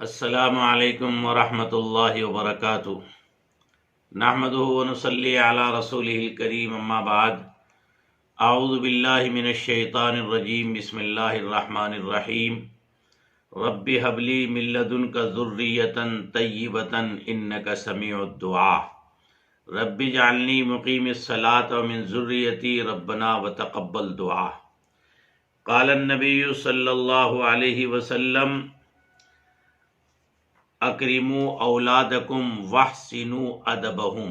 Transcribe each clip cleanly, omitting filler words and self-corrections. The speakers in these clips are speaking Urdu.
السلام علیکم ورحمۃ اللہ وبرکاتہ۔ نحمدہ ونصلی علی رسولہ الکریم، اما بعد۔ اعوذ باللہ من الشیطان الرجیم، بسم اللہ الرحمن الرحیم۔ رب ھب لی من لدنک ذریۃ طیبۃ انک سمیع الدعاء، رب اجعلنی مقیم الصلاۃ ومن ذریتی ربنا وتقبل دعاء۔ قال النبی صلی اللہ علیہ وسلم اکرموا اولادکم واحسنوا ادبہم،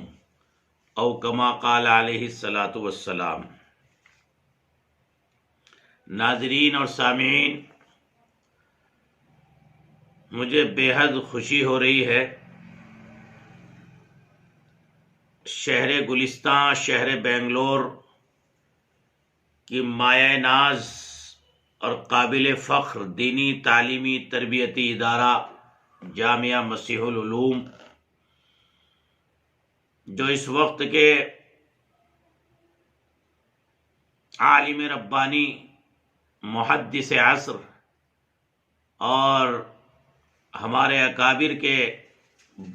او کما قال علیہ الصلاۃ والسلام۔ ناظرین اور سامعین، مجھے بے حد خوشی ہو رہی ہے، شہر گلستان، شہر بنگلور کی مایہ ناز اور قابل فخر دینی تعلیمی تربیتی ادارہ جامعہ مسیح العلوم، جو اس وقت کے عالم ربانی، محدث عصر اور ہمارے اکابر کے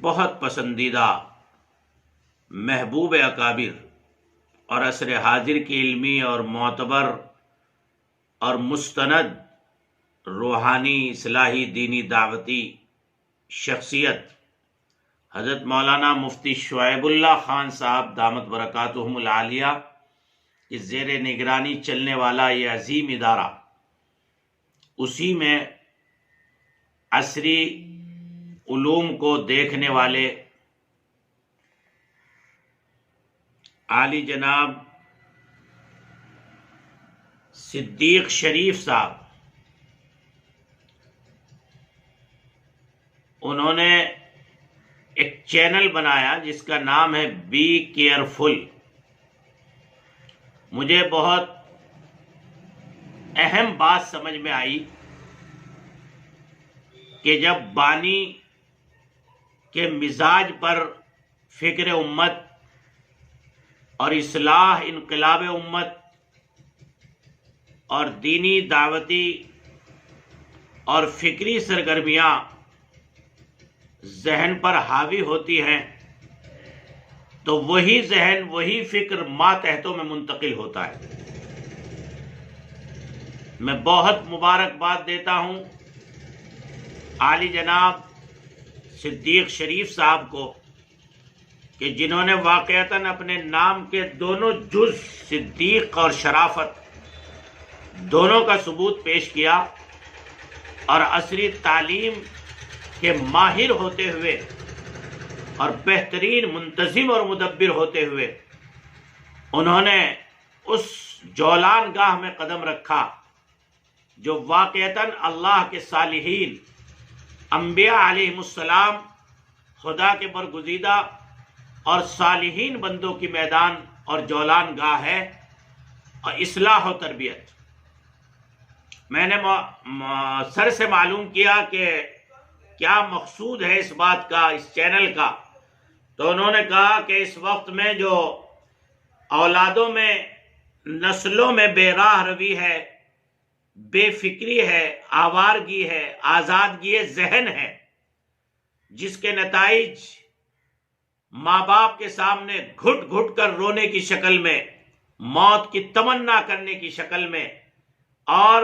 بہت پسندیدہ محبوب اکابر اور عصر حاضر کی علمی اور معتبر اور مستند روحانی اصلاحی دینی دعوتی شخصیت حضرت مولانا مفتی شعیب اللہ خان صاحب دامت برکاتہم العالیہ کی زیر نگرانی چلنے والا یہ عظیم ادارہ، اسی میں عصری علوم کو دیکھنے والے عالی جناب صدیق شریف صاحب، انہوں نے ایک چینل بنایا جس کا نام ہے بی کیئرفل۔ مجھے بہت اہم بات سمجھ میں آئی کہ جب بانی کے مزاج پر فکر امت اور اصلاح انقلاب امت اور دینی دعوتی اور فکری سرگرمیاں ذہن پر حاوی ہوتی ہیں تو وہی ذہن، وہی فکر ماتحتوں میں منتقل ہوتا ہے۔ میں بہت مبارکباد دیتا ہوں عالی جناب صدیق شریف صاحب کو کہ جنہوں نے واقعتاً اپنے نام کے دونوں جز صدیق اور شرافت دونوں کا ثبوت پیش کیا، اور عصری تعلیم کے ماہر ہوتے ہوئے اور بہترین منتظم اور مدبر ہوتے ہوئے انہوں نے اس جولان گاہ میں قدم رکھا جو واقعتاً اللہ کے صالحین، انبیاء علیہم السلام، خدا کے برگزیدہ اور صالحین بندوں کی میدان اور جولان گاہ ہے، اور اصلاح و تربیت۔ میں نے سر سے معلوم کیا کہ کیا مقصود ہے اس بات کا، اس چینل کا، تو انہوں نے کہا کہ اس وقت میں جو اولادوں میں، نسلوں میں بے راہ روی ہے، بے فکری ہے، آوارگی ہے، آزادگی ذہن ہے، جس کے نتائج ماں باپ کے سامنے گھٹ گھٹ کر رونے کی شکل میں، موت کی تمنا کرنے کی شکل میں، اور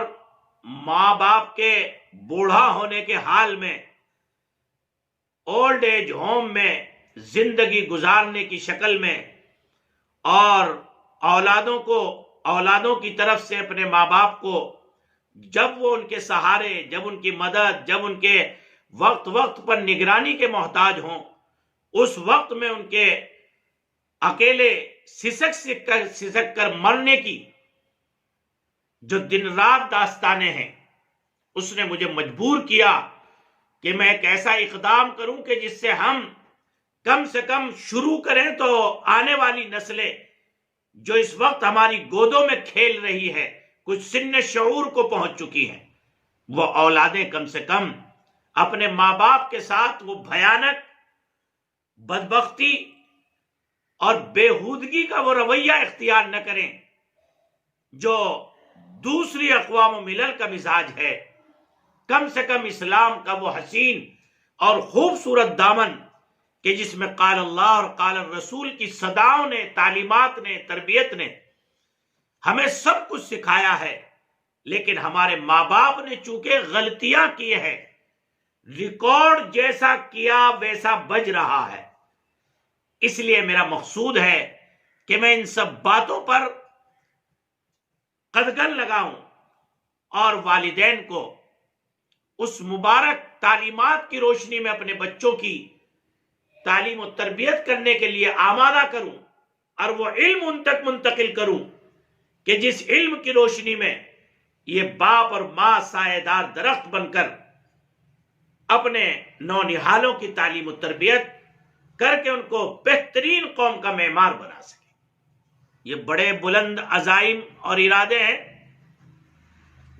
ماں باپ کے بوڑھا ہونے کے حال میں اولڈ ایج ہوم میں زندگی گزارنے کی شکل میں، اور اولادوں کی طرف سے اپنے ماں باپ کو جب وہ ان کے سہارے، جب ان کی مدد، جب ان کے وقت وقت پر نگرانی کے محتاج ہوں، اس وقت میں ان کے اکیلے سسک کر مرنے کی جو دن رات داستانیں ہیں، اس نے مجھے مجبور کیا کہ میں ایک ایسا اقدام کروں کہ جس سے ہم کم سے کم شروع کریں تو آنے والی نسلیں جو اس وقت ہماری گودوں میں کھیل رہی ہے، کچھ سن شعور کو پہنچ چکی ہیں، وہ اولادیں کم سے کم اپنے ماں باپ کے ساتھ وہ بھیانک بدبختی اور بےہودگی کا وہ رویہ اختیار نہ کریں جو دوسری اقوام و ملل کا مزاج ہے۔ کم سے کم اسلام کا وہ حسین اور خوبصورت دامن کہ جس میں قال اللہ اور قال الرسول کی صداؤں نے، تعلیمات نے، تربیت نے ہمیں سب کچھ سکھایا ہے، لیکن ہمارے ماں باپ نے چونکہ غلطیاں کی ہیں، ریکارڈ جیسا کیا ویسا بج رہا ہے۔ اس لیے میرا مقصود ہے کہ میں ان سب باتوں پر قدغن لگاؤں اور والدین کو اس مبارک تعلیمات کی روشنی میں اپنے بچوں کی تعلیم و تربیت کرنے کے لیے آمادہ کروں، اور وہ علم ان تک منتقل کروں کہ جس علم کی روشنی میں یہ باپ اور ماں سایہ دار درخت بن کر اپنے نونہالوں کی تعلیم و تربیت کر کے ان کو بہترین قوم کا معمار بنا سکے۔ یہ بڑے بلند عزائم اور ارادے ہیں۔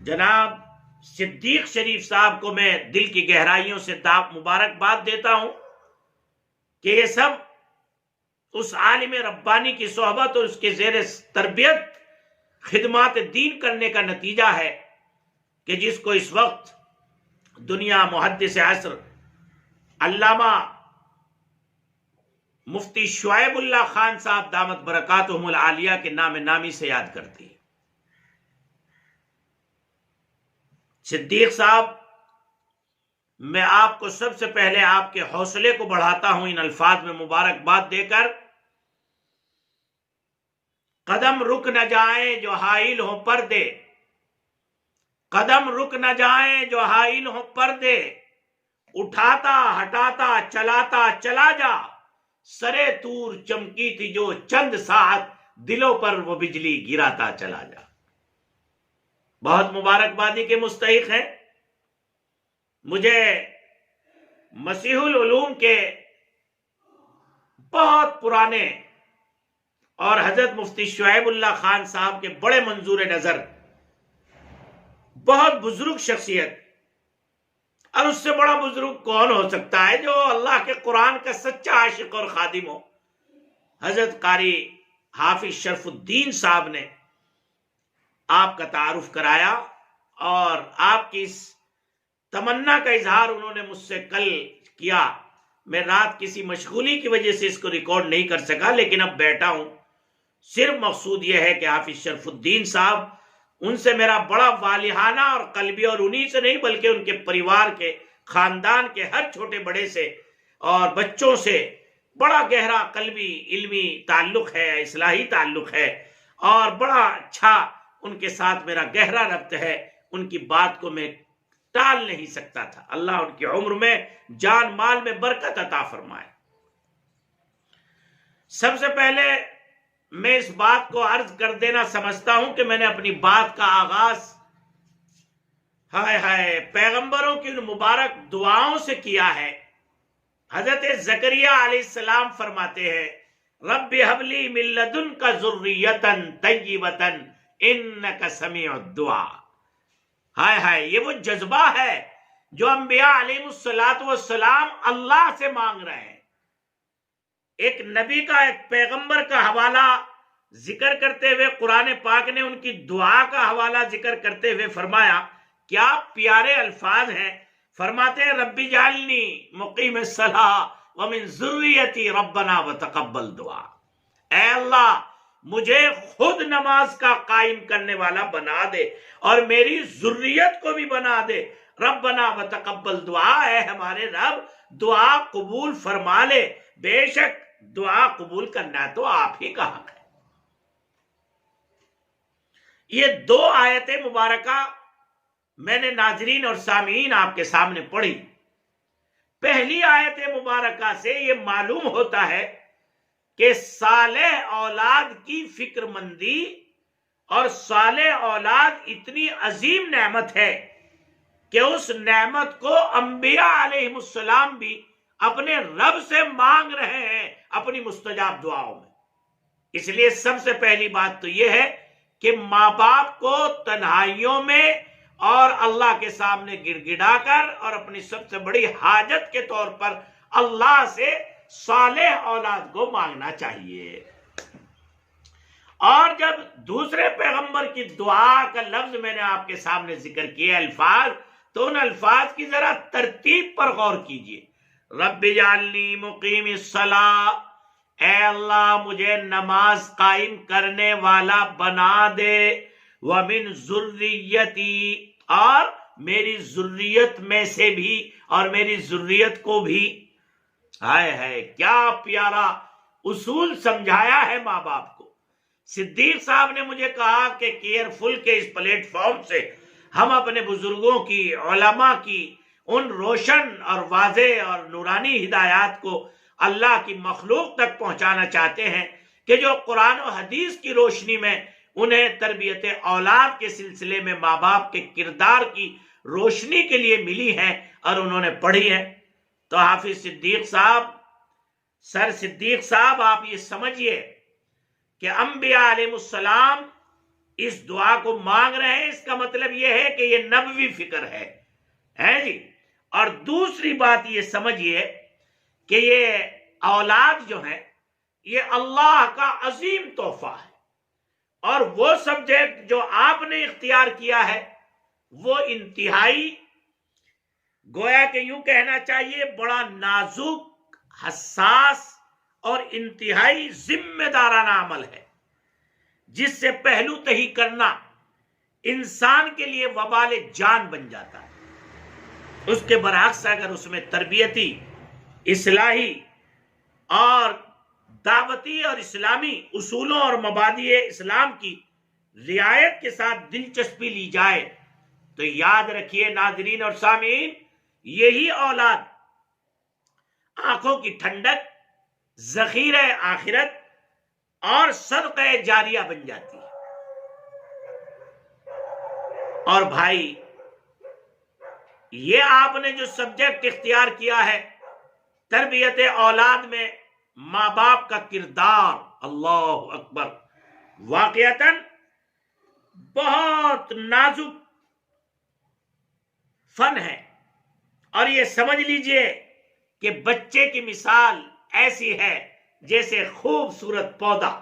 جناب صدیق شریف صاحب کو میں دل کی گہرائیوں سے مبارکباد دیتا ہوں کہ یہ سب اس عالم ربانی کی صحبت اور اس کے زیر تربیت خدمات دین کرنے کا نتیجہ ہے کہ جس کو اس وقت دنیا محدث عصر علامہ مفتی شعیب اللہ خان صاحب دامت برکاتہم العالیہ کے نام نامی سے یاد کرتی ہے۔ صدیق صاحب، میں آپ کو سب سے پہلے آپ کے حوصلے کو بڑھاتا ہوں ان الفاظ میں مبارکباد دے کر، قدم رک نہ جائیں جو حائل ہوں پردے، قدم رک نہ جائیں جو حائل ہوں پردے، اٹھاتا ہٹاتا چلاتا چلا جا، سرے تور چمکی تھی جو چند ساعت، دلوں پر وہ بجلی گراتا چلا جا۔ بہت مبارکبادی کے مستحق ہیں۔ مجھے مسیح العلوم کے بہت پرانے اور حضرت مفتی شعیب اللہ خان صاحب کے بڑے منظور نظر، بہت بزرگ شخصیت، اور اس سے بڑا بزرگ کون ہو سکتا ہے جو اللہ کے قرآن کا سچا عاشق اور خادم ہو۔ حضرت قاری حافظ شرف الدین صاحب نے آپ کا تعارف کرایا، اور آپ کی اس تمنا کا اظہار انہوں نے مجھ سے کل کیا۔ میں رات کسی مشغولی کی وجہ سے اس کو ریکارڈ نہیں کر سکا، لیکن اب بیٹھا ہوں۔ صرف مقصود یہ ہے کہ حافظ شرف الدین صاحب، ان سے میرا بڑا والہانہ اور قلبی، اور انہی سے نہیں بلکہ ان کے پریوار کے، خاندان کے ہر چھوٹے بڑے سے اور بچوں سے بڑا گہرا قلبی علمی تعلق ہے، اصلاحی تعلق ہے، اور بڑا اچھا ان کے ساتھ میرا گہرا ربط ہے۔ ان کی بات کو میں ٹال نہیں سکتا تھا۔ اللہ ان کی عمر میں، جان مال میں برکت عطا فرمائے۔ سب سے پہلے میں اس بات کو عرض کر دینا سمجھتا ہوں کہ میں نے اپنی بات کا آغاز پیغمبروں کی ان مبارک دعاؤں سے کیا ہے۔ حضرت زکریا علیہ السلام فرماتے ہیں، رب حب لی من لدنک ذریۃ طیبۃ انک سمیع الدعاء۔ یہ وہ جذبہ ہے جو انبیاء علیہ السلام اللہ سے مانگ رہے ہیں۔ ایک نبی کا، ایک پیغمبر کا حوالہ ذکر کرتے ہوئے قرآن پاک نے ان کی دعا کا حوالہ ذکر کرتے ہوئے فرمایا، کیا پیارے الفاظ ہیں۔ فرماتے ہیں، رب اجعلنی مقیم الصلاۃ ومن ذریتی ربنا وتقبل دعا۔ اے اللہ، مجھے خود نماز کا قائم کرنے والا بنا دے اور میری ذریت کو بھی بنا دے۔ ربنا وتقبل دعا، اے ہمارے رب دعا قبول فرما لے، بے شک دعا قبول کرنا تو آپ ہی کا حق ہے۔ یہ دو آیتیں مبارکہ میں نے ناظرین اور سامعین آپ کے سامنے پڑھی۔ پہلی آیت مبارکہ سے یہ معلوم ہوتا ہے کہ صالح اولاد کی فکر مندی اور صالح اولاد اتنی عظیم نعمت ہے کہ اس نعمت کو انبیاء علیہ السلام بھی اپنے رب سے مانگ رہے ہیں اپنی مستجاب دعاؤں میں۔ اس لیے سب سے پہلی بات تو یہ ہے کہ ماں باپ کو تنہائیوں میں اور اللہ کے سامنے گڑ گڑا کر اور اپنی سب سے بڑی حاجت کے طور پر اللہ سے صالح اولاد کو مانگنا چاہیے۔ اور جب دوسرے پیغمبر کی دعا کا لفظ میں نے آپ کے سامنے ذکر کیا، الفاظ، تو ان الفاظ کی ذرا ترتیب پر غور کیجئے۔ رب اجعلنی مقیم الصلاۃ، اے اللہ مجھے نماز قائم کرنے والا بنا دے، ومن ذریتی، اور میری ذریت میں سے بھی، اور میری ذریت کو بھی۔ ہائے ہائے، کیا پیارا اصول سمجھایا ہے ماں باپ کو۔ صدیق صاحب نے مجھے کہا کہ کیئرفل کے اس پلیٹ فارم سے ہم اپنے بزرگوں کی، علماء کی ان روشن اور واضح اور نورانی ہدایات کو اللہ کی مخلوق تک پہنچانا چاہتے ہیں کہ جو قرآن و حدیث کی روشنی میں انہیں تربیت اولاد کے سلسلے میں ماں باپ کے کردار کی روشنی کے لیے ملی ہے اور انہوں نے پڑھی ہے۔ تو حافظ صدیق صاحب، سر صدیق صاحب، آپ یہ سمجھیے کہ انبیاء علیہ السلام اس دعا کو مانگ رہے ہیں، اس کا مطلب یہ ہے کہ یہ نبوی فکر ہے جی۔ اور دوسری بات یہ سمجھیے کہ یہ اولاد جو ہے یہ اللہ کا عظیم تحفہ ہے، اور وہ سبجیکٹ جو آپ نے اختیار کیا ہے وہ انتہائی، گویا کہ یوں کہنا چاہیے، بڑا نازک، حساس اور انتہائی ذمہ دارانہ عمل ہے، جس سے پہلو تہی کرنا انسان کے لیے وبال جان بن جاتا ہے۔ اس کے برعکس اگر اس میں تربیتی، اصلاحی اور دعوتی اور اسلامی اصولوں اور مبادئ اسلام کی رعایت کے ساتھ دلچسپی لی جائے تو یاد رکھیے ناظرین اور سامعین، یہی اولاد آنکھوں کی ٹھنڈک، ذخیرہ آخرت اور صدقہ جاریہ بن جاتی ہے۔ اور بھائی، یہ آپ نے جو سبجیکٹ اختیار کیا ہے تربیت اولاد میں ماں باپ کا کردار، اللہ اکبر، واقعتاً بہت نازک فن ہے۔ اور یہ سمجھ لیجئے کہ بچے کی مثال ایسی ہے جیسے خوبصورت پودا۔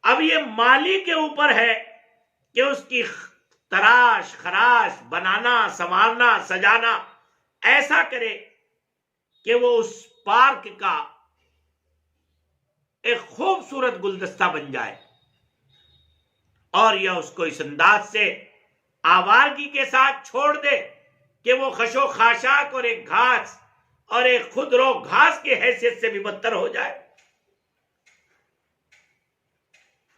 اب یہ مالی کے اوپر ہے کہ اس کی تراش خراش، بنانا، سنوارنا، سجانا ایسا کرے کہ وہ اس پارک کا ایک خوبصورت گلدستہ بن جائے، اور یہ اس کو اس انداز سے آوارگی کے ساتھ چھوڑ دے کہ وہ خش و خاشاک اور ایک گھاس اور ایک خودرو گھاس کی حیثیت سے بھی بدتر ہو جائے۔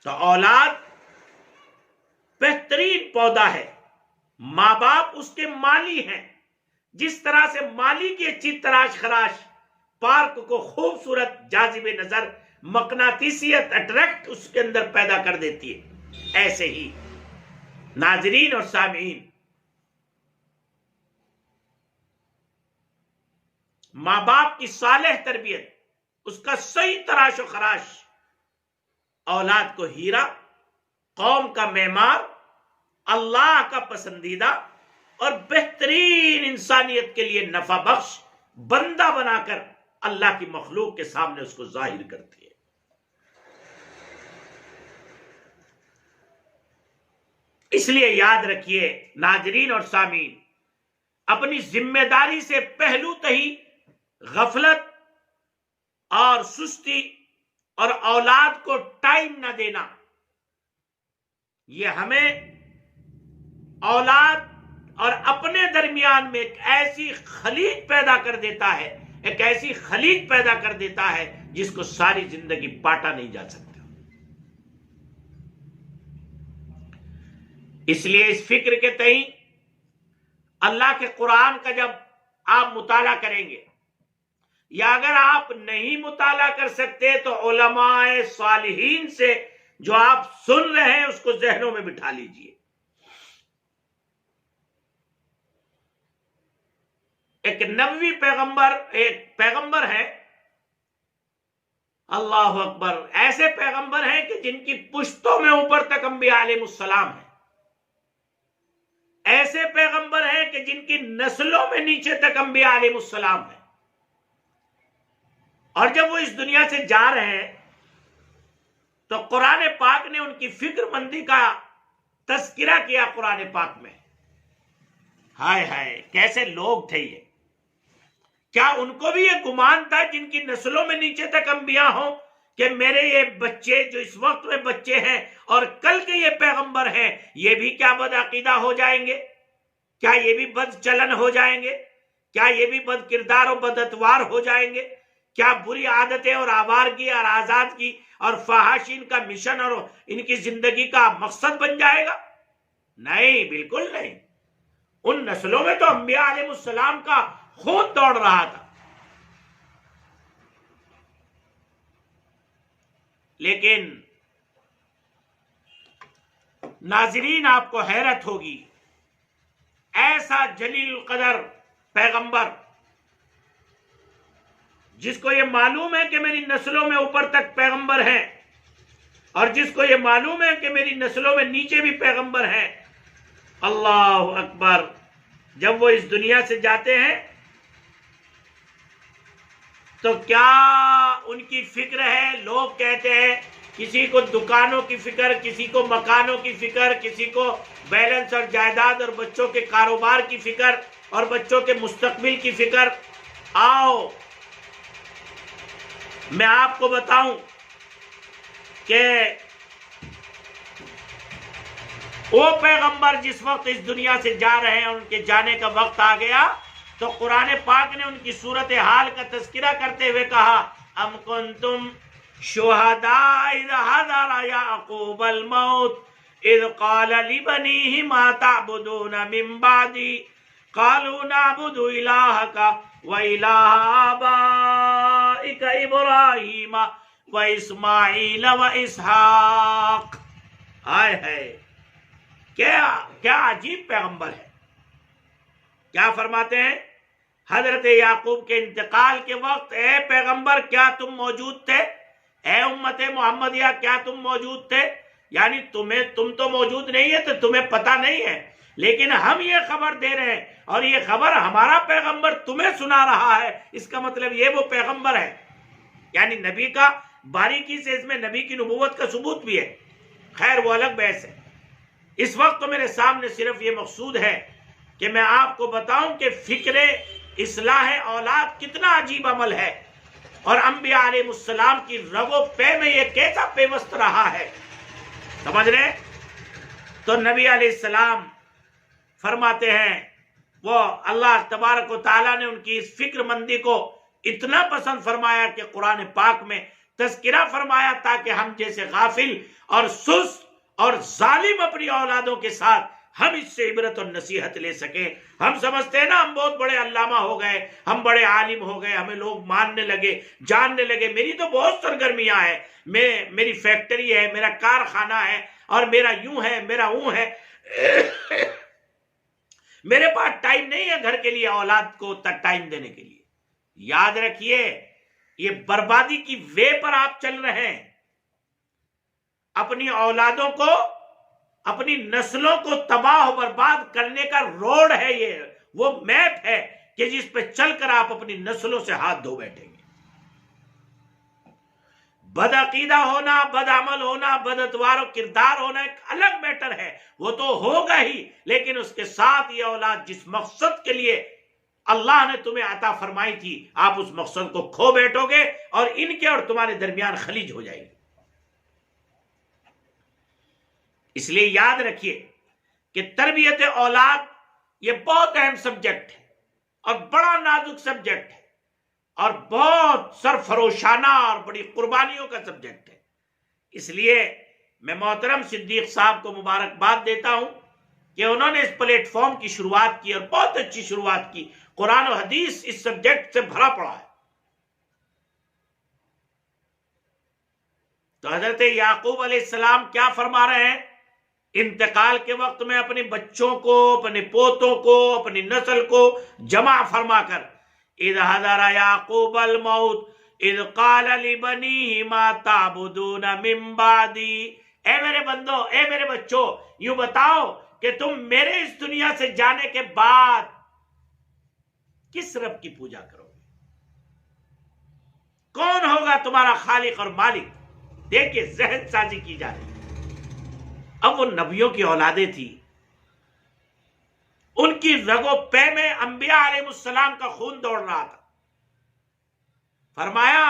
تو اولاد بہترین پودا ہے، ماں باپ اس کے مالی ہیں۔ جس طرح سے مالی کی اچھی تراش خراش پارک کو خوبصورت، جاذب نظر، مقناطیسیت، اٹریکٹ اس کے اندر پیدا کر دیتی ہے، ایسے ہی ناظرین اور سامعین، ماں باپ کی صالح تربیت، اس کا صحیح تراش و خراش اولاد کو ہیرا، قوم کا معمار، اللہ کا پسندیدہ اور بہترین انسانیت کے لیے نفع بخش بندہ بنا کر اللہ کی مخلوق کے سامنے اس کو ظاہر کرتی ہے۔ اس لیے یاد رکھیے ناظرین اور سامعین، اپنی ذمہ داری سے پہلو تہی غفلت اور سستی اور اولاد کو ٹائم نہ دینا، یہ ہمیں اولاد اور اپنے درمیان میں ایک ایسی خلیج پیدا کر دیتا ہے، ایک ایسی خلیج پیدا کر دیتا ہے جس کو ساری زندگی پاٹا نہیں جا سکتا۔ اس لیے اس فکر کے تئیں اللہ کے قرآن کا جب آپ مطالعہ کریں گے، یا اگر آپ نہیں مطالعہ کر سکتے تو علماء صالحین سے جو آپ سن رہے ہیں اس کو ذہنوں میں بٹھا لیجئے۔ ایک نبوی ایک پیغمبر ہے، اللہ اکبر، ایسے پیغمبر ہیں کہ جن کی پشتوں میں اوپر تک انبیاء علیہ السلام ہیں، ایسے پیغمبر ہیں کہ جن کی نسلوں میں نیچے تک انبیاء علیہ السلام ہیں، اور جب وہ اس دنیا سے جا رہے ہیں تو قرآن پاک نے ان کی فکر مندی کا تذکرہ کیا قرآن پاک میں۔ ہائے ہائے، کیسے لوگ تھے یہ، کیا ان کو بھی یہ گمان تھا جن کی نسلوں میں نیچے تک انبیاء ہوں کہ میرے یہ بچے جو اس وقت میں بچے ہیں اور کل کے یہ پیغمبر ہیں، یہ بھی کیا بد عقیدہ ہو جائیں گے؟ کیا یہ بھی بد چلن ہو جائیں گے؟ کیا یہ بھی بد کردار اور بد اتوار ہو جائیں گے؟ کیا بری عادتیں اور آوارگی اور آزادگی اور فحاشی ان کا مشن اور ان کی زندگی کا مقصد بن جائے گا؟ نہیں، بالکل نہیں۔ ان نسلوں میں تو انبیاء علیہ السلام کا خون دوڑ رہا تھا۔ لیکن ناظرین، آپ کو حیرت ہوگی، ایسا جلیل القدر پیغمبر جس کو یہ معلوم ہے کہ میری نسلوں میں اوپر تک پیغمبر ہیں اور جس کو یہ معلوم ہے کہ میری نسلوں میں نیچے بھی پیغمبر ہیں، اللہ اکبر، جب وہ اس دنیا سے جاتے ہیں تو کیا ان کی فکر ہے؟ لوگ کہتے ہیں کسی کو دکانوں کی فکر، کسی کو مکانوں کی فکر، کسی کو بیلنس اور جائیداد اور بچوں کے کاروبار کی فکر اور بچوں کے مستقبل کی فکر۔ آؤ میں آپ کو بتاؤں کہ وہ پیغمبر جس وقت اس دنیا سے جا رہے ہیں، ان کے جانے کا وقت آ گیا تو قرآن پاک نے ان کی صورتحال کا تذکرہ کرتے ہوئے کہا، ام کنتم شہداء اذ حضر یعقوب الموت اذ قال لبنیہ ما تعبدون من بعدی قالوا نعبد الہک وإلہ آبائک ابراہیم واسماعیل واسحاق۔ آئے ہے، کیا عجیب پیغمبر ہے۔ کیا فرماتے ہیں حضرت یعقوب کے انتقال کے وقت، اے پیغمبر کیا تم موجود تھے؟ اے امت محمدیہ کیا تم موجود تھے؟ یعنی تم تو موجود نہیں ہے تو تمہیں پتہ نہیں ہے، لیکن ہم یہ خبر دے رہے ہیں اور یہ خبر ہمارا پیغمبر تمہیں سنا رہا ہے۔ اس کا مطلب یہ وہ پیغمبر ہے، یعنی نبی کا باریکی سے اس میں نبی کی نبوت کا ثبوت بھی ہے۔ خیر وہ الگ بحث ہے۔ اس وقت تو میرے سامنے صرف یہ مقصود ہے کہ میں آپ کو بتاؤں کہ فکر اصلاح اولاد کتنا عجیب عمل ہے اور انبیاء علیہ السلام کی رگ و پے میں یہ کیسا پیوست رہا ہے، سمجھ رہے؟ تو نبی علیہ السلام فرماتے ہیں، وہ اللہ تبارک و تعالیٰ نے ان کی اس فکر مندی کو اتنا پسند فرمایا کہ قرآن پاک میں تذکرہ فرمایا تاکہ ہم جیسے غافل اور سست اور ظالم اپنی اولادوں کے ساتھ ہم اس سے عبرت اور نصیحت لے سکیں۔ ہم سمجھتے ہیں نا ہم بہت بڑے علامہ ہو گئے، ہم بڑے عالم ہو گئے، ہمیں لوگ ماننے لگے، جاننے لگے، میری تو بہت سرگرمیاں ہیں، میری فیکٹری ہے، میرا کارخانہ ہے اور میرا یوں ہے، میرا اوں ہے، میرے پاس ٹائم نہیں ہے گھر کے لیے، اولاد کو ٹائم دینے کے لیے۔ یاد رکھیے یہ بربادی کی وے پر آپ چل رہے ہیں۔ اپنی اولادوں کو، اپنی نسلوں کو تباہ و برباد کرنے کا روڈ ہے، یہ وہ میپ ہے کہ جس پہ چل کر آپ اپنی نسلوں سے ہاتھ دھو بیٹھیں گے۔ بد عقیدہ ہونا، بد عمل ہونا، بد اتوار و کردار ہونا ایک الگ میٹر ہے، وہ تو ہوگا ہی، لیکن اس کے ساتھ یہ اولاد جس مقصد کے لیے اللہ نے تمہیں عطا فرمائی تھی، آپ اس مقصد کو کھو بیٹھو گے اور ان کے اور تمہارے درمیان خلیج ہو جائے گی۔ اس لیے یاد رکھیے کہ تربیت اولاد یہ بہت اہم سبجیکٹ ہے اور بڑا نازک سبجیکٹ ہے اور بہت سرفروشانہ اور بڑی قربانیوں کا سبجیکٹ ہے۔ اس لیے میں محترم صدیق صاحب کو مبارکباد دیتا ہوں کہ انہوں نے اس پلیٹ فارم کی شروعات کی اور بہت اچھی شروعات کی۔ قرآن و حدیث اس سبجیکٹ سے بھرا پڑا ہے۔ تو حضرت یعقوب علیہ السلام کیا فرما رہے ہیں؟ انتقال کے وقت میں اپنے بچوں کو، اپنے پوتوں کو، اپنی نسل کو جمع فرما کر، اذ حضر یعقوب الموت اذ قال لبنیہ ما تعبدون من بعدی، اے میرے بندو، اے میرے بچوں، یوں بتاؤ کہ تم میرے اس دنیا سے جانے کے بعد کس رب کی پوجا کرو گے؟ کون ہوگا تمہارا خالق اور مالک؟ دیکھیں ذہن سازی کی جا رہی ہے۔ اب وہ نبیوں کی اولادیں تھی، ان کی رگ و پے میں انبیاء علیہ السلام کا خون دوڑ رہا تھا، فرمایا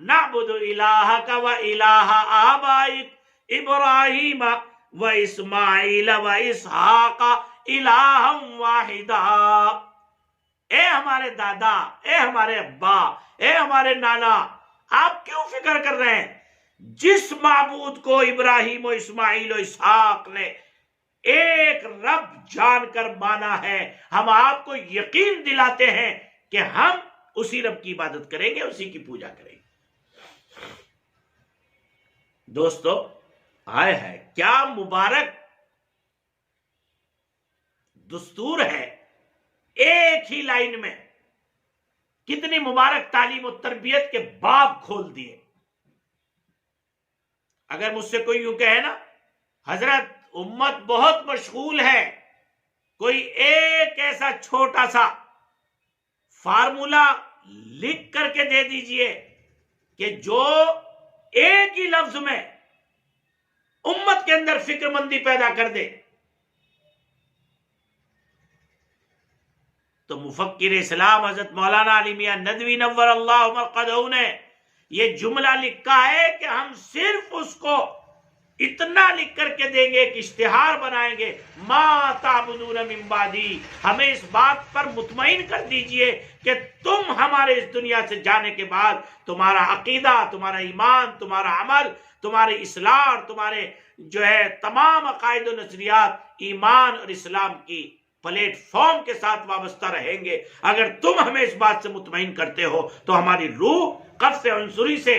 نعبد الہک و الہ آبائک ابراہیم و اسماعیل و اسحاق الہا واحدا۔ اے ہمارے دادا، اے ہمارے ابا، اے ہمارے نانا، آپ کیوں فکر کر رہے ہیں؟ جس معبود کو ابراہیم و اسماعیل و اسحاق نے ایک رب جان کر مانا ہے، ہم آپ کو یقین دلاتے ہیں کہ ہم اسی رب کی عبادت کریں گے، اسی کی پوجا کریں گے۔ دوستو، آئے ہے کیا مبارک دستور ہے، ایک ہی لائن میں کتنی مبارک تعلیم و تربیت کے باب کھول دیے۔ اگر مجھ سے کوئی یوں کہے نا حضرت امت بہت مشغول ہے، کوئی ایک ایسا چھوٹا سا فارمولا لکھ کر کے دے دیجئے کہ جو ایک ہی لفظ میں امت کے اندر فکر مندی پیدا کر دے، تو مفکر اسلام حضرت مولانا علی میاں ندوی نور اللہ مرقدہ نے یہ جملہ لکھا ہے کہ ہم صرف اس کو اتنا لکھ کر کے دیں گے کہ اشتہار بنائیں گے، ما تعبدون من بعدی، ہمیں اس بات پر مطمئن کر دیجئے کہ تم ہمارے اس دنیا سے جانے کے بعد تمہارا عقیدہ، تمہارا ایمان، تمہارا عمل، تمہاری اصلاح اور تمہارے تمام عقائد و نظریات ایمان اور اسلام کی پلیٹ فارم کے ساتھ وابستہ رہیں گے۔ اگر تم ہمیں اس بات سے مطمئن کرتے ہو تو ہماری روح قبض عنصری سے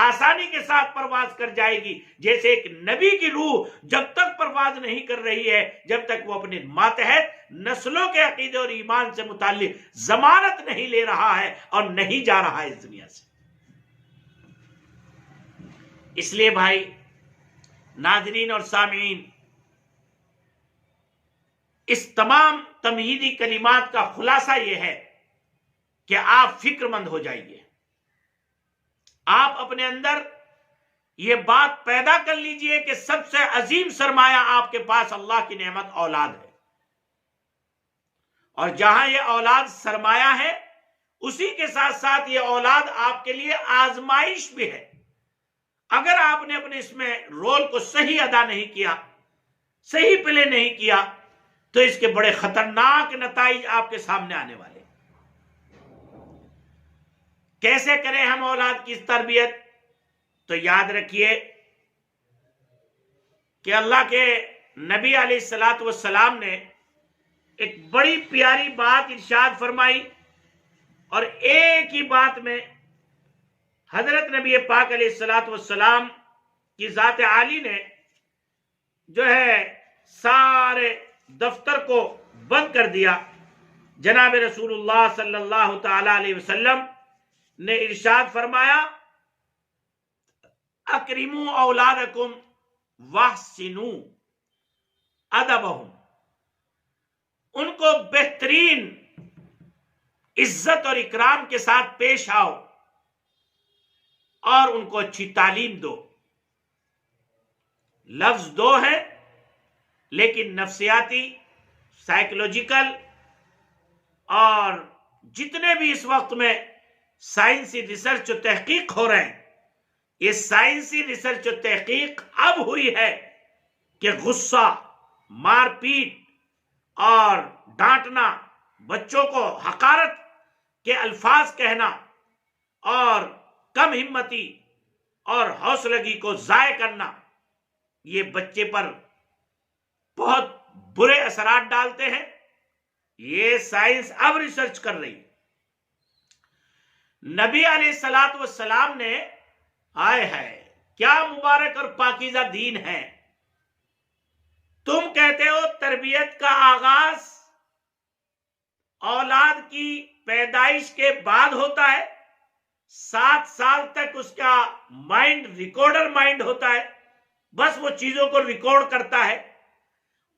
آسانی کے ساتھ پرواز کر جائے گی، جیسے ایک نبی کی روح جب تک پرواز نہیں کر رہی ہے جب تک وہ اپنے ماتحت نسلوں کے عقیدے اور ایمان سے متعلق ضمانت نہیں لے رہا ہے اور نہیں جا رہا ہے اس دنیا سے۔ اس لیے بھائی، ناظرین اور سامعین، اس تمام تمہیدی کلمات کا خلاصہ یہ ہے کہ آپ فکر مند ہو جائیے، آپ اپنے اندر یہ بات پیدا کر لیجئے کہ سب سے عظیم سرمایہ آپ کے پاس اللہ کی نعمت اولاد ہے، اور جہاں یہ اولاد سرمایہ ہے اسی کے ساتھ ساتھ یہ اولاد آپ کے لیے آزمائش بھی ہے۔ اگر آپ نے اپنے اس میں رول کو صحیح ادا نہیں کیا، صحیح پلے نہیں کیا، تو اس کے بڑے خطرناک نتائج آپ کے سامنے آنے والے۔ کیسے کریں ہم اولاد کی تربیت؟ تو یاد رکھیے کہ اللہ کے نبی علیہ السلام نے ایک بڑی پیاری بات ارشاد فرمائی، اور ایک ہی بات میں حضرت نبی پاک علیہ السلام کی ذات عالی نے سارے دفتر کو بند کر دیا۔ جناب رسول اللہ صلی اللہ تعالی علیہ وسلم نے ارشاد فرمایا، اکرموا اولادکم واحسنوا ادبہم، ان کو بہترین عزت اور اکرام کے ساتھ پیش آؤ اور ان کو اچھی تعلیم دو۔ لفظ دو ہیں لیکن نفسیاتی، سائیکولوجیکل اور جتنے بھی اس وقت میں سائنسی ریسرچ و تحقیق ہو رہے ہیں، یہ سائنسی ریسرچ و تحقیق اب ہوئی ہے کہ غصہ، مار پیٹ اور ڈانٹنا، بچوں کو حقارت کے الفاظ کہنا اور کم ہمتی اور حوصلگی کو ضائع کرنا، یہ بچے پر بہت برے اثرات ڈالتے ہیں۔ یہ سائنس اب ریسرچ کر رہی۔ نبی علیہ السلام نے آئے ہے کیا مبارک اور پاکیزہ دین ہے۔ تم کہتے ہو تربیت کا آغاز اولاد کی پیدائش کے بعد ہوتا ہے، 7 سال تک اس کا مائنڈ ریکارڈر مائنڈ ہوتا ہے، بس وہ چیزوں کو ریکارڈ کرتا ہے۔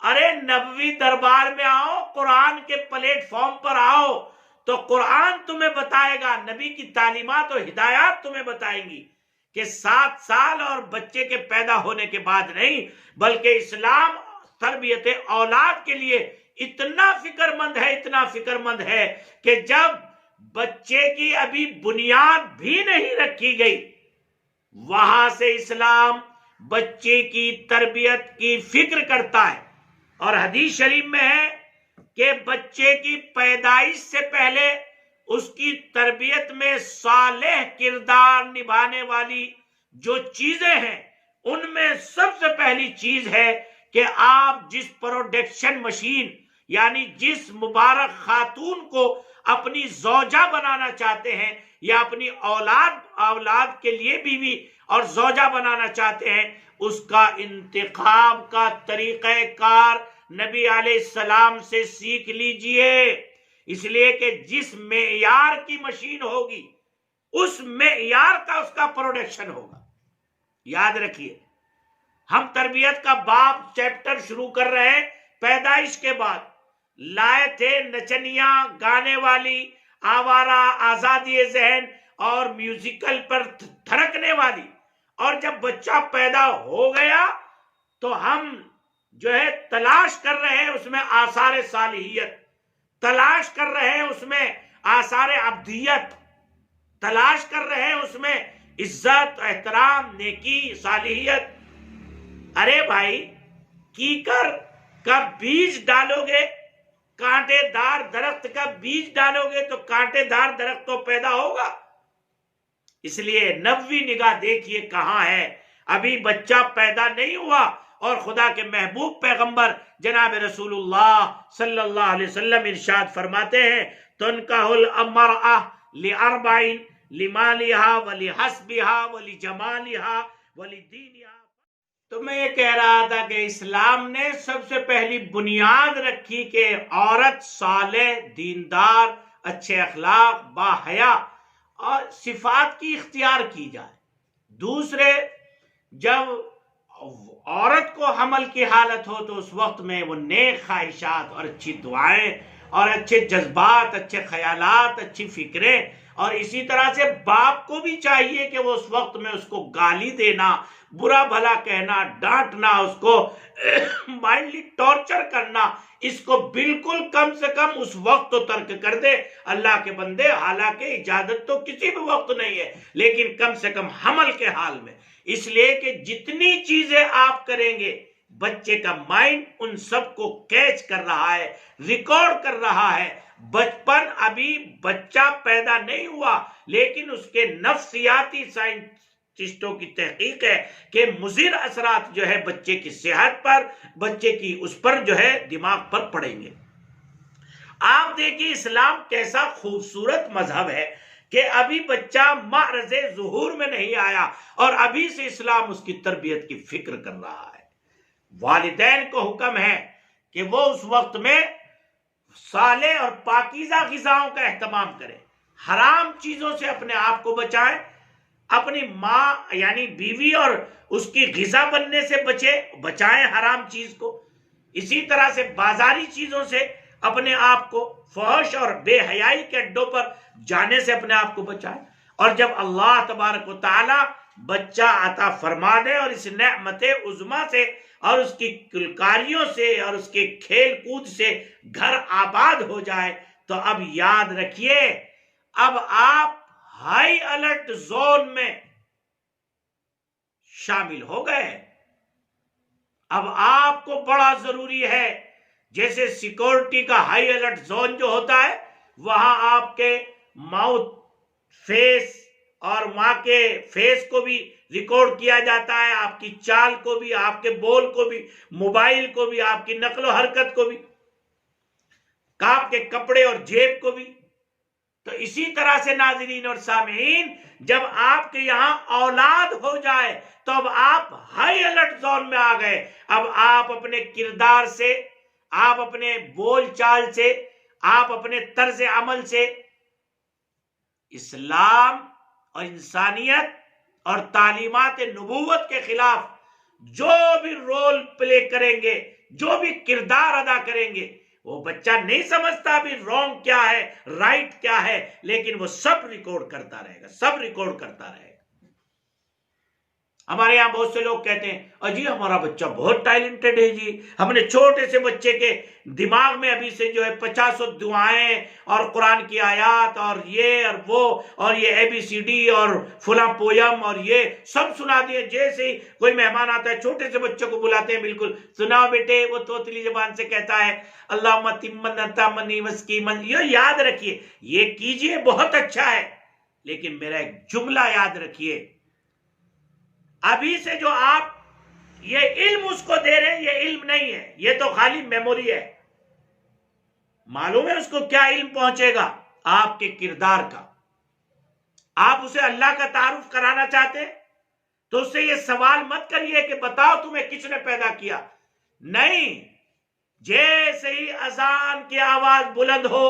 ارے نبوی دربار میں آؤ، قرآن کے پلیٹ فارم پر آؤ تو قرآن تمہیں بتائے گا، نبی کی تعلیمات اور ہدایات تمہیں بتائیں گی کہ 7 سال اور بچے کے پیدا ہونے کے بعد نہیں، بلکہ اسلام تربیت اولاد کے لیے اتنا فکر مند ہے، اتنا فکر مند ہے کہ جب بچے کی ابھی بنیاد بھی نہیں رکھی گئی، وہاں سے اسلام بچے کی تربیت کی فکر کرتا ہے۔ اور حدیث شریف میں ہے کہ بچے کی پیدائش سے پہلے اس کی تربیت میں صالح کردار نبھانے والی جو چیزیں ہیں، ان میں سب سے پہلی چیز ہے کہ آپ جس پروڈکشن مشین، یعنی جس مبارک خاتون کو اپنی زوجہ بنانا چاہتے ہیں، یا اپنی اولاد کے لیے بیوی اور زوجہ بنانا چاہتے ہیں، اس کا انتخاب کا طریقہ کار نبی علیہ السلام سے سیکھ لیجئے۔ اس لیے کہ جس معیار کی مشین ہوگی، اس معیار کا اس کا پروڈکشن ہوگا۔ یاد رکھیے، ہم تربیت کا باب چیپٹر شروع کر رہے ہیں پیدائش کے بعد۔ لائے تھے نچنیاں گانے والی، آوارہ، آزادی ذہن اور میوزیکل پر تھرکنے والی، اور جب بچہ پیدا ہو گیا تو ہم جو ہے تلاش کر رہے ہیں اس میں آثار صالحیت، تلاش کر رہے ہیں اس میں آثار عبدیت، تلاش کر رہے ہیں اس میں عزت، احترام، نیکی، صالحیت۔ ارے بھائی، کیکر کا بیج ڈالو گے، کانٹے دار درخت کا بیج ڈالو گے تو کانٹے دار درخت تو پیدا ہوگا۔ اس لیے نبوی نگاہ دیکھیے کہاں ہے، ابھی بچہ پیدا نہیں ہوا، اور خدا کے محبوب پیغمبر جناب رسول اللہ صلی اللہ علیہ وسلم ارشاد فرماتے ہیں، تنکح المرأة لأربع، لمالها ولحسبها ولجمالها ولدینها۔ تو میں یہ کہہ رہا تھا کہ اسلام نے سب سے پہلی بنیاد رکھی کہ عورت صالح، دیندار، اچھے اخلاق، باحیا اور صفات کی اختیار کی جائے۔ دوسرے، جب عورت کو حمل کی حالت ہو تو اس وقت میں وہ نیک خواہشات اور اچھی دعائیں اور اچھے جذبات، اچھے خیالات، اچھی فکریں، اور اسی طرح سے باپ کو بھی چاہیے کہ وہ اس وقت میں اس کو گالی دینا، برا بھلا کہنا، ڈانٹنا، اس کو مائنڈلی ٹارچر کرنا، اس کو بالکل کم سے کم اس وقت تو ترک کر دے۔ اللہ کے بندے، حالانکہ اجازت تو کسی بھی وقت نہیں ہے، لیکن کم سے کم حمل کے حال میں، اس لیے کہ جتنی چیزیں آپ کریں گے بچے کا مائنڈ ان سب کو کیچ کر رہا ہے، ریکارڈ کر رہا ہے۔ بچپن، ابھی بچہ پیدا نہیں ہوا، لیکن اس کے نفسیاتی سائنٹسٹوں کی تحقیق ہے کہ مضر اثرات جو ہے بچے کی صحت پر، بچے کی اس پر جو ہے دماغ پر پڑیں گے۔ آپ دیکھیے اسلام کیسا خوبصورت مذہب ہے کہ ابھی بچہ معرض ظہور میں نہیں آیا اور ابھی سے اسلام اس کی تربیت کی فکر کر رہا ہے۔ والدین کو حکم ہے کہ وہ اس وقت میں صالح اور پاکیزہ غذاؤں کا اہتمام کریں، حرام چیزوں سے اپنے آپ کو بچائیں، اپنی ماں یعنی بیوی اور اس کی غذا بننے سے بچائیں حرام چیز کو۔ اسی طرح سے بازاری چیزوں سے اپنے آپ کو، فحش اور بے حیائی کے اڈوں پر جانے سے اپنے آپ کو بچائیں۔ اور جب اللہ تبارک و تعالی بچہ عطا فرما دے اور اس نعمت عظمیٰ سے اور اس کی کلکاریوں سے اور اس کے کھیل کود سے گھر آباد ہو جائے تو اب یاد رکھیے، اب آپ ہائی الرٹ زون میں شامل ہو گئے۔ اب آپ کو بڑا ضروری ہے، جیسے سیکورٹی کا ہائی الرٹ زون جو ہوتا ہے، وہاں آپ کے ماؤتھ، فیس اور ماں کے فیس کو بھی ریکارڈ کیا جاتا ہے، آپ کی چال کو بھی، آپ کے بول کو بھی، موبائل کو بھی، آپ کی نقل و حرکت کو بھی، آپ کے کپڑے اور جیب کو بھی۔ تو اسی طرح سے ناظرین اور سامعین، جب آپ کے یہاں اولاد ہو جائے تو اب آپ ہائی الرٹ زون میں آ گئے۔ اب آپ اپنے کردار سے، آپ اپنے بول چال سے، آپ اپنے طرز عمل سے اسلام اور انسانیت اور تعلیمات نبوت کے خلاف جو بھی رول پلے کریں گے، جو بھی کردار ادا کریں گے، وہ بچہ نہیں سمجھتا بھی رونگ کیا ہے، رائٹ کیا ہے، لیکن وہ سب ریکارڈ کرتا رہے گا، سب ریکارڈ کرتا رہے گا۔ ہمارے یہاں بہت سے لوگ کہتے ہیں اجی ہمارا بچہ بہت ٹیلنٹڈ ہے جی، ہم نے چھوٹے سے بچے کے دماغ میں ابھی سے جو ہے 50 دعائیں اور قرآن کی آیات اور یہ اور وہ اور یہ ABCD اور فلاں پویم اور یہ سب سنا دیے۔ جیسے ہی کوئی مہمان آتا ہے چھوٹے سے بچے کو بلاتے ہیں، بالکل سناؤ بیٹے، وہ توتلی زبان سے کہتا ہے اللہم تمن تمنی وسکی من، یہ یاد رکھیے، یہ کیجئے بہت اچھا ہے، لیکن میرا ایک جملہ یاد رکھیے، ابھی سے جو آپ یہ علم اس کو دے رہے ہیں یہ علم نہیں ہے، یہ تو خالی میموری ہے۔ معلوم ہے اس کو کیا علم پہنچے گا؟ آپ کے کردار کا۔ آپ اسے اللہ کا تعارف کرانا چاہتے ہیں تو اس سے یہ سوال مت کریے کہ بتاؤ تمہیں کس نے پیدا کیا، نہیں، جیسے ہی اذان کی آواز بلند ہو،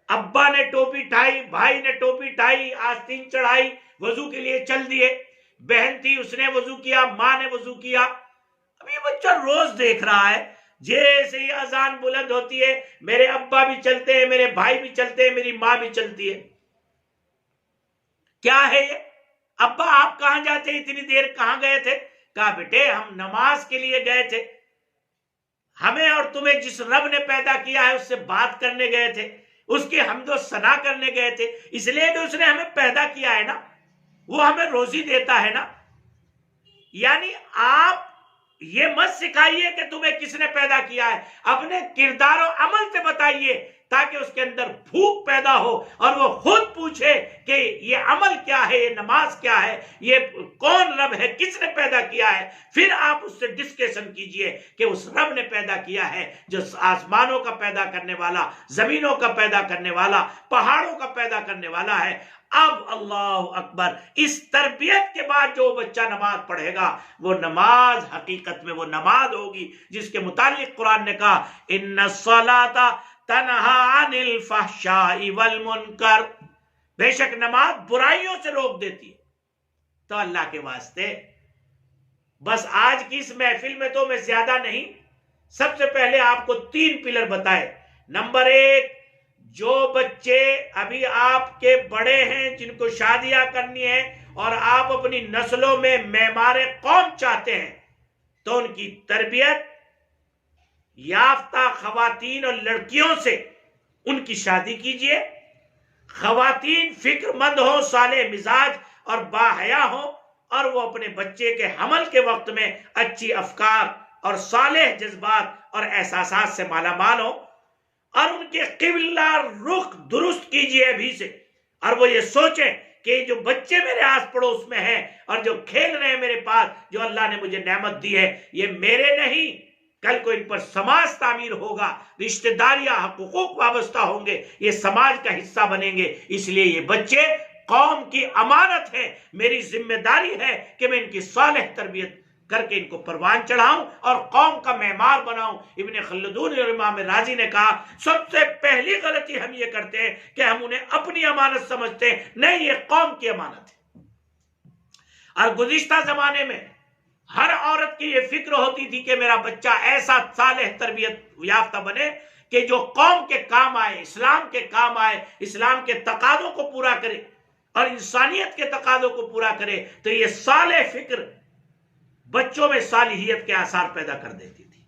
ابا نے ٹوپی ٹھائی، بھائی نے ٹوپی ٹھائی، آستین چڑھائی، وضو کے لیے چل دیے، بہن تھی اس نے وضو کیا، ماں نے وضو کیا۔ اب یہ بچہ روز دیکھ رہا ہے جیسے ہی اذان بلند ہوتی ہے میرے ابا بھی چلتے ہیں، میرے بھائی بھی چلتے ہیں، میری ماں بھی چلتی ہے۔ کیا ہے یہ؟ ابا آپ کہاں جاتے ہیں، اتنی دیر کہاں گئے تھے؟ کہا بیٹے ہم نماز کے لیے گئے تھے، ہمیں اور تمہیں جس رب نے پیدا کیا ہے اس سے بات کرنے گئے تھے، اس کی حمد و ثنا کرنے گئے تھے، اس لیے کہ اس نے ہمیں پیدا کیا ہے نا، وہ ہمیں روزی دیتا ہے نا۔ یعنی آپ یہ مت سکھائیے کہ تمہیں کس نے پیدا کیا ہے، اپنے کردار و عمل سے بتائیے تاکہ اس کے اندر بھوک پیدا ہو اور وہ خود پوچھے کہ یہ عمل کیا ہے، یہ نماز کیا ہے، یہ کون رب ہے، کس نے پیدا کیا ہے۔ پھر آپ اس سے ڈسکشن کیجئے کہ اس رب نے پیدا کیا ہے جو آسمانوں کا پیدا کرنے والا، زمینوں کا پیدا کرنے والا، پہاڑوں کا پیدا کرنے والا ہے۔ اب اللہ اکبر، اس تربیت کے بعد جو بچہ نماز پڑھے گا وہ نماز حقیقت میں وہ نماز ہوگی جس کے متعلق قرآن نے کہا ان الصلاۃ تنہا عن الفحشاء والمنکر، بے شک نماز برائیوں سے روک دیتی ہے۔ تو اللہ کے واسطے بس آج کی اس محفل میں تو میں زیادہ نہیں، سب سے پہلے آپ کو 3 پلر بتائے۔ نمبر 1، جو بچے ابھی آپ کے بڑے ہیں جن کو شادیاں کرنی ہیں اور آپ اپنی نسلوں میں معمار قوم چاہتے ہیں تو ان کی تربیت یافتہ خواتین اور لڑکیوں سے ان کی شادی کیجئے۔ خواتین فکر مند ہوں، صالح مزاج اور باحیا ہوں، اور وہ اپنے بچے کے حمل کے وقت میں اچھی افکار اور صالح جذبات اور احساسات سے مالا مال ہوں، اور ان کے قبلہ رخ درست کیجئے ابھی سے، اور وہ یہ سوچیں کہ جو بچے میرے آس پڑوس میں ہیں اور جو کھیل رہے ہیں میرے پاس، جو اللہ نے مجھے نعمت دی ہے، یہ میرے نہیں، کل کو ان پر سماج تعمیر ہوگا، رشتہ داریاں حقوق وابستہ ہوں گے، یہ سماج کا حصہ بنیں گے۔ اس لیے یہ بچے قوم کی امانت ہے، میری ذمہ داری ہے کہ میں ان کی صالح تربیت کر کے ان کو پروان چڑھاؤں اور قوم کا معمار بناؤں۔ ابن خلدون اور امام رازی نے کہا سب سے پہلی غلطی ہم یہ کرتے ہیں کہ ہم انہیں اپنی امانت سمجھتے ہیں، نہیں، یہ قوم کی امانت ہے۔ اور گزشتہ زمانے میں ہر عورت کی یہ فکر ہوتی تھی کہ میرا بچہ ایسا صالح تربیت یافتہ بنے کہ جو قوم کے کام آئے، اسلام کے کام آئے، اسلام کے تقاضوں کو پورا کرے اور انسانیت کے تقاضوں کو پورا کرے۔ تو یہ صالح فکر بچوں میں صالحیت کے آثار پیدا کر دیتی تھی۔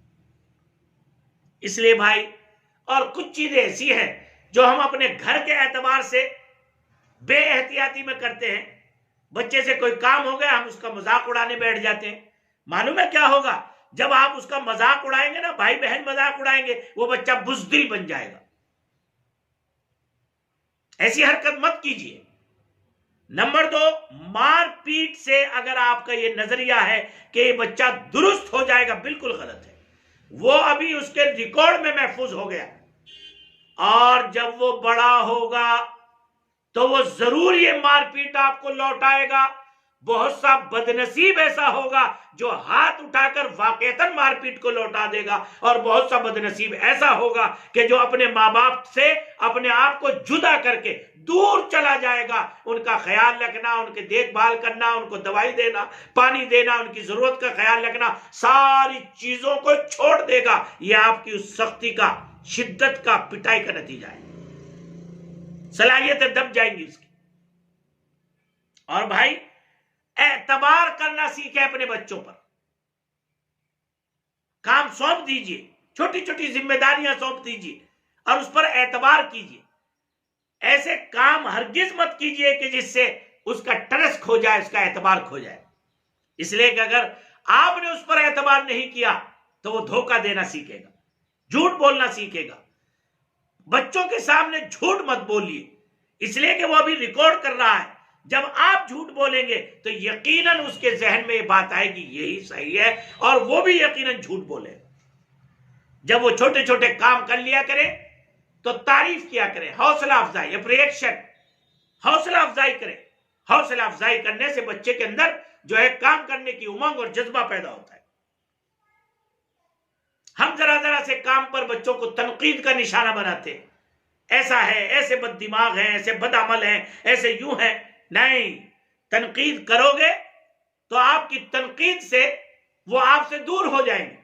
اس لیے بھائی، اور کچھ چیزیں ایسی ہیں جو ہم اپنے گھر کے اعتبار سے بے احتیاطی میں کرتے ہیں۔ بچے سے کوئی کام ہو گیا، ہم اس کا مذاق اڑانے بیٹھ جاتے ہیں۔ معلوم ہے کیا ہوگا؟ جب آپ اس کا مذاق اڑائیں گے نا، بھائی بہن مذاق اڑائیں گے، وہ بچہ بزدل بن جائے گا۔ ایسی حرکت مت کیجیے۔ نمبر 2، مار پیٹ سے اگر آپ کا یہ نظریہ ہے کہ یہ بچہ درست ہو جائے گا، بالکل غلط ہے۔ وہ ابھی اس کے ریکارڈ میں محفوظ ہو گیا، اور جب وہ بڑا ہوگا تو وہ ضرور یہ مار پیٹ آپ کو لوٹائے گا۔ بہت سا بدنصیب ایسا ہوگا جو ہاتھ اٹھا کر واقعتاً مار پیٹ کو لوٹا دے گا، اور بہت سا بدنصیب ایسا ہوگا کہ جو اپنے ماں باپ سے اپنے آپ کو جدا کر کے دور چلا جائے گا۔ ان کا خیال رکھنا، ان کے دیکھ بھال کرنا، ان کو دوائی دینا، پانی دینا، ان کی ضرورت کا خیال رکھنا، ساری چیزوں کو چھوڑ دے گا۔ یہ آپ کی اس سختی کا، شدت کا، پٹائی کا نتیجہ ہے۔ صلاحیتیں دب جائیں گی اس کی۔ اور بھائی، اعتبار کرنا سیکھے اپنے بچوں پر. کام سونپ دیجئے, چھوٹی چھوٹی ذمہ داریاں سونپ دیجئے اور اس پر اعتبار کیجئے. ایسے کام ہرگز مت کیجئے کہ جس سے اس کا ٹرسٹ کھو جائے, اس کا اعتبار کھو جائے. اس لیے کہ اگر آپ نے اس پر اعتبار نہیں کیا تو وہ دھوکہ دینا سیکھے گا, جھوٹ بولنا سیکھے گا. بچوں کے سامنے جھوٹ مت بولیے, اس لیے کہ وہ ابھی ریکارڈ کر رہا ہے. جب آپ جھوٹ بولیں گے تو یقیناً اس کے ذہن میں یہ بات آئے گی یہی صحیح ہے, اور وہ بھی یقیناً جھوٹ بولے. جب وہ چھوٹے چھوٹے کام کر لیا کرے تو تعریف کیا کرے, حوصلہ افزائی, اپریشن, حوصلہ افزائی کرے. حوصلہ افزائی کرنے سے بچے کے اندر جو ہے کام کرنے کی امنگ اور جذبہ پیدا ہوتا ہے. ہم ذرا ذرا سے کام پر بچوں کو تنقید کا نشانہ بناتے ہیں, ایسا ہے, ایسے بد دماغ ہیں, ایسے بد عمل ہیں, ایسے یوں ہیں. نہیں, تنقید کرو گے تو آپ کی تنقید سے وہ آپ سے دور ہو جائیں گے.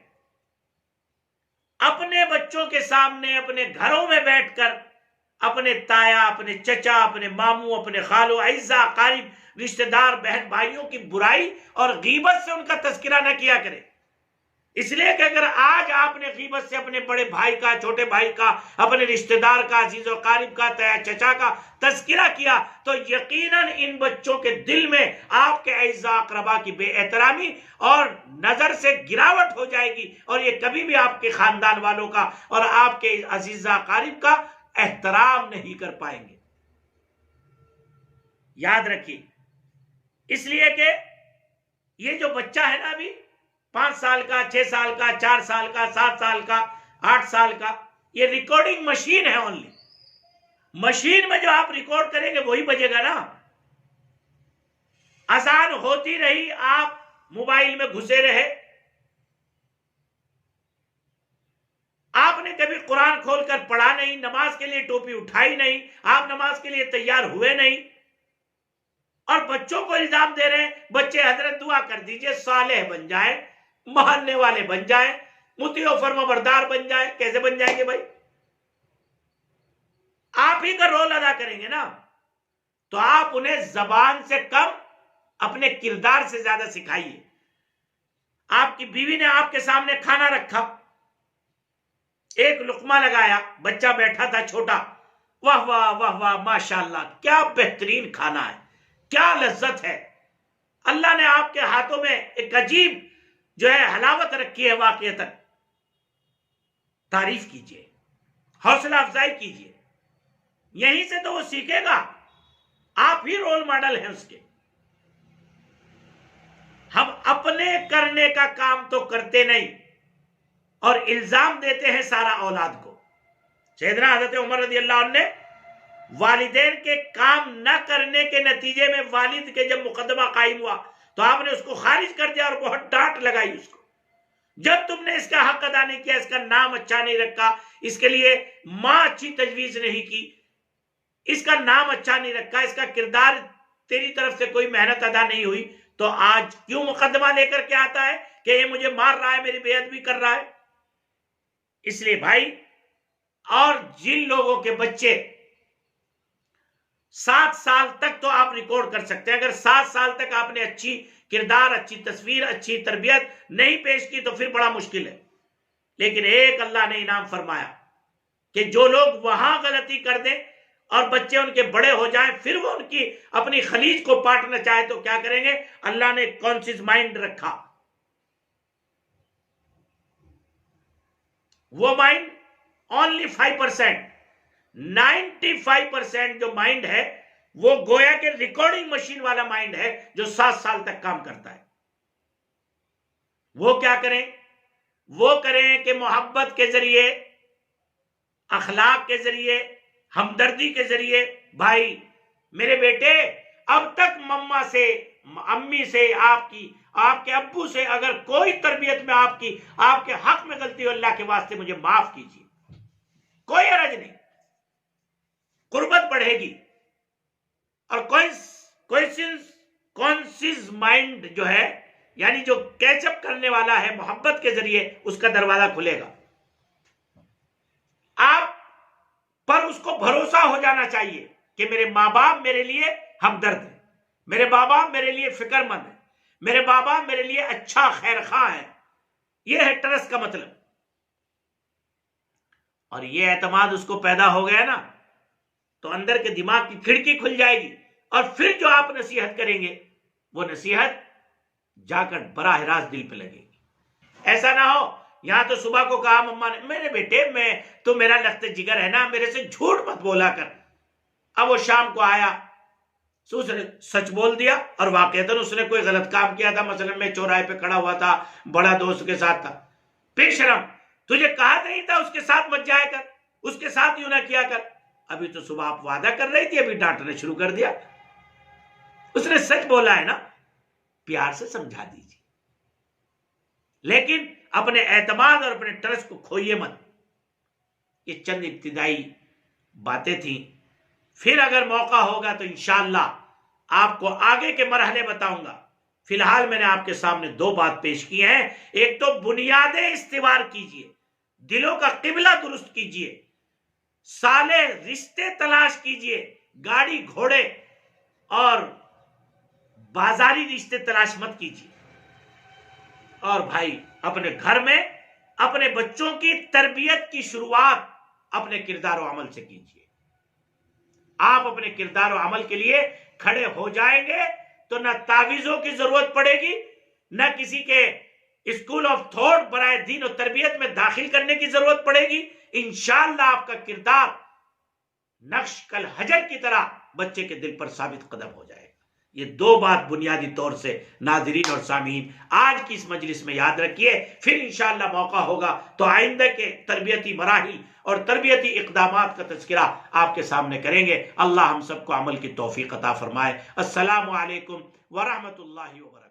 اپنے بچوں کے سامنے اپنے گھروں میں بیٹھ کر اپنے تایا, اپنے چچا, اپنے ماموں, اپنے خالو, اعزا, قریب رشتہ دار, بہن بھائیوں کی برائی اور غیبت سے ان کا تذکرہ نہ کیا کرے. اس لیے کہ اگر آج آپ نے غیبت سے اپنے بڑے بھائی کا, چھوٹے بھائی کا, اپنے رشتہ دار کا, عزیز و قریب کا, تایا چچا کا تذکرہ کیا تو یقیناً ان بچوں کے دل میں آپ کے اعزا اقربا کی بے احترامی اور نظر سے گراوٹ ہو جائے گی, اور یہ کبھی بھی آپ کے خاندان والوں کا اور آپ کے عزیزہ قریب کا احترام نہیں کر پائیں گے. یاد رکھیے, اس لیے کہ یہ جو بچہ ہے نا ابھی 5 سال کا, 6 سال کا, 4 سال کا, 7 سال کا, 8 سال کا, یہ ریکارڈنگ مشین ہے. اونلی مشین میں جو آپ ریکارڈ کریں گے وہی بجے گا نا. اذان ہوتی رہی, آپ موبائل میں گھسے رہے, آپ نے کبھی قرآن کھول کر پڑھا نہیں, نماز کے لیے ٹوپی اٹھائی نہیں, آپ نماز کے لیے تیار ہوئے نہیں, اور بچوں کو الزام دے رہے ہیں بچے حضرت دعا کر دیجئے صالح بن جائیں, ماننے والے بن جائیں, مطیع و فرمانبردار بن جائیں. کیسے بن جائیں گے بھائی؟ آپ ہی کا رول ادا کریں گے نا. تو آپ انہیں زبان سے کم اپنے کردار سے زیادہ سکھائیے. آپ کی بیوی نے آپ کے سامنے کھانا رکھا, ایک لقمہ لگایا, بچہ بیٹھا تھا چھوٹا, واہ واہ واہ واہ ماشاءاللہ کیا بہترین کھانا ہے, کیا لذت ہے, اللہ نے آپ کے ہاتھوں میں ایک عجیب جو ہے حلاوت رکھی ہے. واقعتاً تعریف کیجئے, حوصلہ افزائی کیجئے. یہیں سے تو وہ سیکھے گا, آپ ہی رول ماڈل ہیں اس کے. ہم اپنے کرنے کا کام تو کرتے نہیں اور الزام دیتے ہیں سارا اولاد کو. سیدنا حضرت عمر رضی اللہ عنہ نے والدین کے کام نہ کرنے کے نتیجے میں والد کے جب مقدمہ قائم ہوا تو آپ نے اس کو خارج کر دیا اور بہت ڈانٹ لگائی اس کو. جب تم نے اس کا حق ادا نہیں کیا, اس کا نام اچھا نہیں رکھا, اس کے لیے ماں اچھی تجویز نہیں کی, اس کا نام اچھا نہیں رکھا, اس کا کردار تیری طرف سے کوئی محنت ادا نہیں ہوئی, تو آج کیوں مقدمہ لے کر کے آتا ہے کہ یہ مجھے مار رہا ہے, میری بے ادبی کر رہا ہے. اس لیے بھائی, اور جن لوگوں کے بچے 7 سال تک تو آپ ریکارڈ کر سکتے ہیں, اگر 7 سال تک آپ نے اچھی کردار, اچھی تصویر, اچھی تربیت نہیں پیش کی تو پھر بڑا مشکل ہے. لیکن ایک اللہ نے انعام فرمایا کہ جو لوگ وہاں غلطی کر دیں اور بچے ان کے بڑے ہو جائیں, پھر وہ ان کی اپنی خلیج کو پاٹنا چاہے تو کیا کریں گے؟ اللہ نے کانشیس مائنڈ رکھا. وہ مائنڈ اونلی 5%, 95% جو مائنڈ ہے وہ گویا کہ ریکارڈنگ مشین والا مائنڈ ہے جو 7 سال تک کام کرتا ہے. وہ کیا کریں؟ وہ کریں کہ محبت کے ذریعے, اخلاق کے ذریعے, ہمدردی کے ذریعے, بھائی میرے بیٹے اب تک مما سے, امی سے, آپ کے ابو سے اگر کوئی تربیت میں آپ کے حق میں غلطی ہو, اللہ کے واسطے مجھے معاف کیجیے, کوئی حرج نہیں, قربت بڑھے گی. اور کانشیس مائنڈ جو ہے, یعنی جو کیچ اپ کرنے والا ہے محبت کے ذریعے, اس کا دروازہ کھلے گا. آپ پر اس کو بھروسہ ہو جانا چاہیے کہ میرے ماں باپ میرے لیے ہمدرد ہیں, میرے بابا میرے لیے فکر مند ہے، میرے بابا میرے لیے اچھا خیر خواہ ہے. یہ ہے ٹرسٹ کا مطلب. اور یہ اعتماد اس کو پیدا ہو گیا نا تو اندر کے دماغ کی کھڑکی کھل جائے گی، اور پھر جو آپ نصیحت کریں گے وہ نصیحت جا کر براہ راست دل پہ لگے گی. ایسا نہ ہو یہاں تو صبح کو کہا مما نے میرے بیٹے میں تو میرا لخت جگر ہے نا، میرے سے جھوٹ مت بولا کر. اب وہ شام کو آیا، اس نے سچ بول دیا اور واقعتاً اس نے کوئی غلط کام کیا تھا. مثلا میں چوراہے پہ کھڑا ہوا تھا، بڑا دوست کے ساتھ تھا. بے شرم، تجھے کہا نہیں تھا اس کے ساتھ مت جایا کر، اس کے ساتھ یوں نہ کیا کر. ابھی تو صبح آپ وعدہ کر رہی تھی، ابھی ڈانٹنا شروع کر دیا. اس نے سچ بولا ہے نا، پیار سے سمجھا دیجیے، لیکن اپنے اعتماد اور اپنے ٹرسٹ کو کھوئیے مت. یہ چند ابتدائی باتیں تھیں. پھر اگر موقع ہوگا تو انشاءاللہ آپ کو آگے کے مرحلے بتاؤں گا. فی الحال میں نے آپ کے سامنے 2 بات پیش کی ہیں. ایک تو بنیادیں استوار کیجئے، دلوں کا قبلہ درست کیجئے، صالح رشتے تلاش کیجئے، گاڑی گھوڑے اور بازاری رشتے تلاش مت کیجئے. اور بھائی اپنے گھر میں اپنے بچوں کی تربیت کی شروعات اپنے کردار و عمل سے کیجئے. آپ اپنے کردار و عمل کے لیے کھڑے ہو جائیں گے تو نہ تعویذوں کی ضرورت پڑے گی، نہ کسی کے اسکول آف تھاٹ برائے دین و تربیت میں داخل کرنے کی ضرورت پڑے گی. انشاءاللہ آپ کا کردار نقش کل حجر کی طرح بچے کے دل پر ثابت قدم ہو جائے گا. یہ 2 بات بنیادی طور سے ناظرین اور سامعین آج کی اس مجلس میں یاد رکھیے. پھر انشاءاللہ موقع ہوگا تو آئندہ کے تربیتی مراحل اور تربیتی اقدامات کا تذکرہ آپ کے سامنے کریں گے. اللہ ہم سب کو عمل کی توفیق عطا فرمائے. السلام علیکم ورحمۃ اللہ وبرکاتہ.